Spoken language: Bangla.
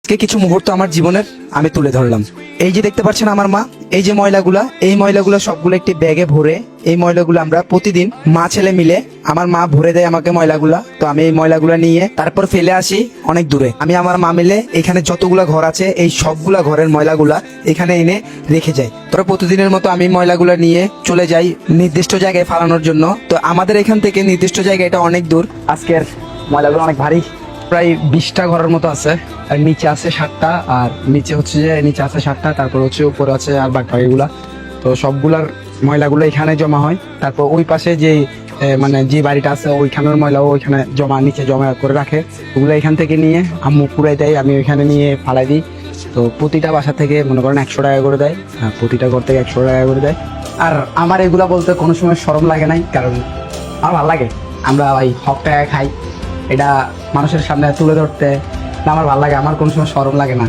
আজকে কিছু মুহূর্ত আমার জীবনের আমি তুলে ধরলাম। এই যে দেখতে পাচ্ছেন আমার মা, এই যে ময়লাগুলা, এই ময়লাগুলা সবগুলো একটি ব্যাগে ভরে, এই ময়লাগুলো আমরা প্রতিদিন মা ছেলে মিলে, আমার মা ভরে দেয় আমাকে ময়লাগুলা, তো আমি এই ময়লাগুলা নিয়ে তারপর ফেলে আসি অনেক দূরে। আমি আমার মা মিলে এখানে যতগুলা ঘর আছে এই সবগুলা ঘরের ময়লাগুলা এখানে এনে রেখে যাই। তোরা প্রতিদিনের মতো আমি ময়লাগুলা নিয়ে চলে যাই নির্দিষ্ট জায়গায় ফালানোর জন্য। তো আমাদের এখান থেকে নির্দিষ্ট জায়গা এটা অনেক দূর। আজকের ময়লাগুলো অনেক ভারী, প্রায় 20টা ঘরের মতো আছে, আর নিচে আছে 7টা, আর নিচে হচ্ছে যে নিচে আছে 7টা, তারপর হচ্ছে উপরে আছে আর বাকিগুলা। তো সবগুলার ময়লাগুলো এখানে জমা হয়। তারপর ওই পাশে যে মানে যে বাড়িটা আছে ওইখানের ময়লাও ওইখানে নিচে জমা করে রাখে, ওগুলো এখান থেকে নিয়ে আম্মু পুরাই দেয়, আমি ওইখানে নিয়ে ফালাই দিই। তো প্রতিটা বাসা থেকে মনে করেন 100 টাকা করে দেয়, প্রতিটা ঘর থেকে 100 টাকা করে দেয়। আর আমার এগুলা বলতে কোনো সময় শরম লাগে নাই, কারণ আমার ভালো লাগে। আমরা ওই হক টাকা খাই, এটা মানুষের সামনে তুলে ধরতে আমার ভালো লাগে, আমার কোনো সময় শরম লাগে না।